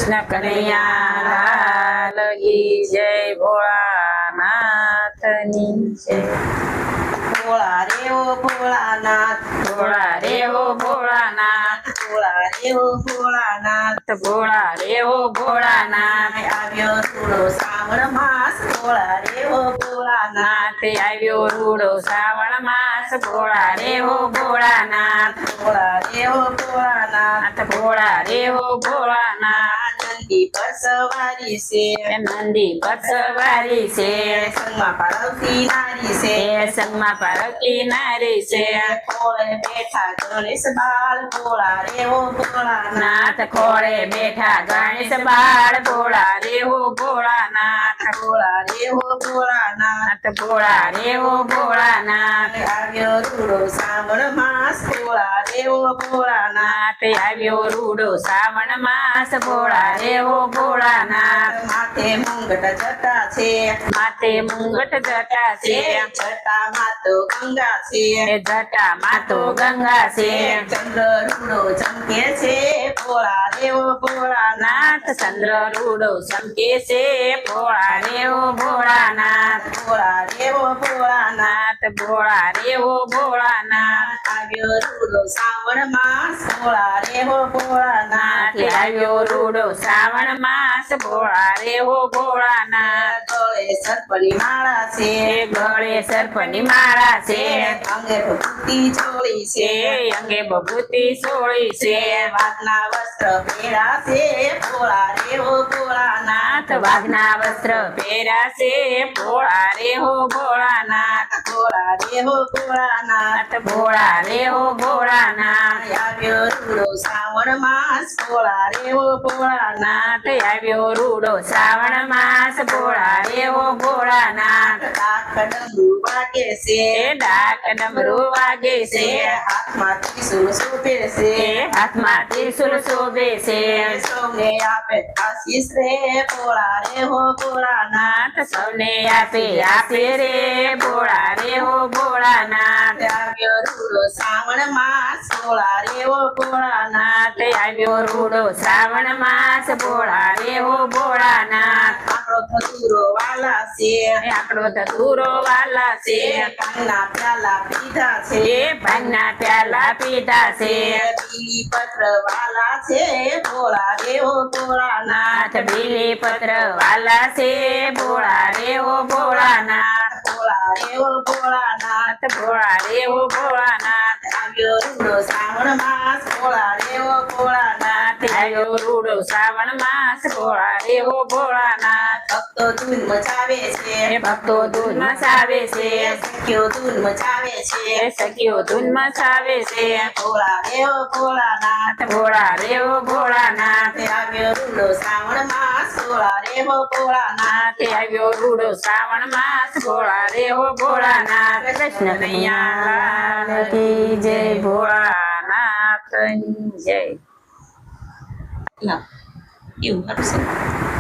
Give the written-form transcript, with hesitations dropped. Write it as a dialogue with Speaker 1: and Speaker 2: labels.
Speaker 1: કૃષ્ણ કનૈયા લાલ કી જય ભોળાનાથની જય
Speaker 2: ભોળા રે ઓ ભોળાનાથ
Speaker 1: ભોળા રે ઓ ભોળાનાથ
Speaker 2: ભોળા રે ઓ ભોળાનાથ
Speaker 1: ભોળા રે ઓ ભોળાનાથ
Speaker 2: આવ્યો રૂડો શ્રાવણ માસ ભોળા રે ઓ ભોળાનાથ
Speaker 1: નાથ આવ્યો રૂડો શ્રાવણ માસ ભોળા રે ઓ ભોળાનાથ
Speaker 2: ભોળા રે ઓ ભોળાનાથ
Speaker 1: ભોળા રે ઓ ભોળાનાથ
Speaker 2: નંદી પર સવારી છે
Speaker 1: નંદી પર સવારી છે
Speaker 2: સંગમાં પાર્વતી નારી છે
Speaker 1: સંગમાં પાર્વતી નારી છે
Speaker 2: ખોળે બેઠા ગણેશ બાળ ભોળા રે ઓ ભોળાનાથ
Speaker 1: નાથ ખોળે બેઠા ગણેશ બાળ ભોળા રે ઓ ભોળાનાથ
Speaker 2: ભોળા રે ઓ ભોળાનાથ
Speaker 1: ભોળા રે ઓ ભોળાનાથ
Speaker 2: આવ્યો રૂડો શ્રાવણ માસ ભોળા રે ઓ ભોળાનાથ
Speaker 1: નાથ આવ્યો રૂડો શ્રાવણ માસ ભોળા રે ઓ ભોળાનાથ
Speaker 2: માથે મુંગટ જટા છે
Speaker 1: માથે મુંગટ જટા છે
Speaker 2: જટા માતો ગંગા છે
Speaker 1: જટા માતો ગંગા છે
Speaker 2: ચંદ્ર રૂડો ચમકે છે ભોળા રે ઓ ભોળાનાથ
Speaker 1: નાથ ચંદ્ર રૂડો ચમકે છે ભોળા રે ઓ ભોળાનાથ
Speaker 2: ભોળા રે ઓ ભોળાનાથ
Speaker 1: ભોળા રે ઓ ભોળાનાથ
Speaker 2: આવ્યો રૂડો શ્રાવણ માસ ભોળા રે ઓ ભોળાનાથ
Speaker 1: નાથ આવ્યો રૂડો શ્રાવણ માસ ભોળા રે ઓ ભોળાનાથ
Speaker 2: ગળે સર્પની માળા છે
Speaker 1: ગળે સર્પની માળા છે
Speaker 2: અંગે ભૂતી ચોળી છે
Speaker 1: અંગે બભૂતિ સોળી છે
Speaker 2: વાઘના વસ્ત્ર પહેરા છે ભોળા રે ઓ ભોળાનાથ
Speaker 1: વાઘના વસ્ત્ર પહેરાશે ભોળા રે હો ભોળાનાથ
Speaker 2: ભોળા રે ઓ ભોળાનાથ
Speaker 1: ભોળા રે હો ભોળાનાથ
Speaker 2: આવ્યો રૂડો શ્રાવણ માસ ભોળા રે ઓ ભોળાનાથ
Speaker 1: નાથ આવ્યો રૂડો શ્રાવણ માસ ભોળા રે હો ભોળાનાથ
Speaker 2: ડાક ડમરુ વાગે છે
Speaker 1: ડાક ડમરું વાગે છે
Speaker 2: હાથમાં ત્રિશૂળ શોભે છે
Speaker 1: હાથમાં ત્રિશુલ શોભે છે
Speaker 2: સૌને આપે આશીષ રે ભોળા રે ઓ ભોળાનાથ
Speaker 1: નાથ સૌને આપે રે ભોળા રે હો ભોળાનાથ
Speaker 2: આવ્યો રૂડો શ્રાવણ માસ ભોળા રે ઓ ભોળાનાથ
Speaker 1: નાથ આવ્યો રૂડો શ્રાવણ માસ ભોળા રે હો ભોળાનાથ
Speaker 2: આપણો ધતુરો વાલા છે
Speaker 1: આપણો ધતુરો વાલા છે
Speaker 2: કાનના પ્યાલા પીધા છે
Speaker 1: ભાંગના પ્યાલા પીધા છે
Speaker 2: બીલી પત્ર વાલા છે ભોળા રે ઓ ભોળાનાથ
Speaker 1: નાથ બીલી પત્ર વાલા છે ભોળા રે હો ભોળાનાથ
Speaker 2: ભોળા રે ઓ ભોળાનાથ
Speaker 1: ભોળા રે હો ભોળાનાથ
Speaker 2: આવ્યો રૂડો શ્રાવણ માસ ભોળા રે ઓ ભોળાનાથ
Speaker 1: આવ્યો રૂડો શ્રાવણ માસ ભોળા રે હો ભોળાનાથ
Speaker 2: ભક્તો ધૂન મચાવે છે
Speaker 1: ભક્તો ધૂન મચાવે છે
Speaker 2: સખીઓ ધૂન મચાવે છે
Speaker 1: સખીઓ ધૂન મચાવે છે
Speaker 2: ભોળા રે ઓ ભોળાનાથ
Speaker 1: ભોળા રે હો ભોળાનાથ
Speaker 2: આવ્યો રૂડો શ્રાવણ માસ ભોળા રે ઓ ભોળાનાથ
Speaker 1: આવ્યો રૂડો શ્રાવણ માસ ભોળા રે હો ભોળાનાથ કૃષ્ણ કનૈયા લાલ કી જય ભોળાનાથની જય
Speaker 2: એવું હતું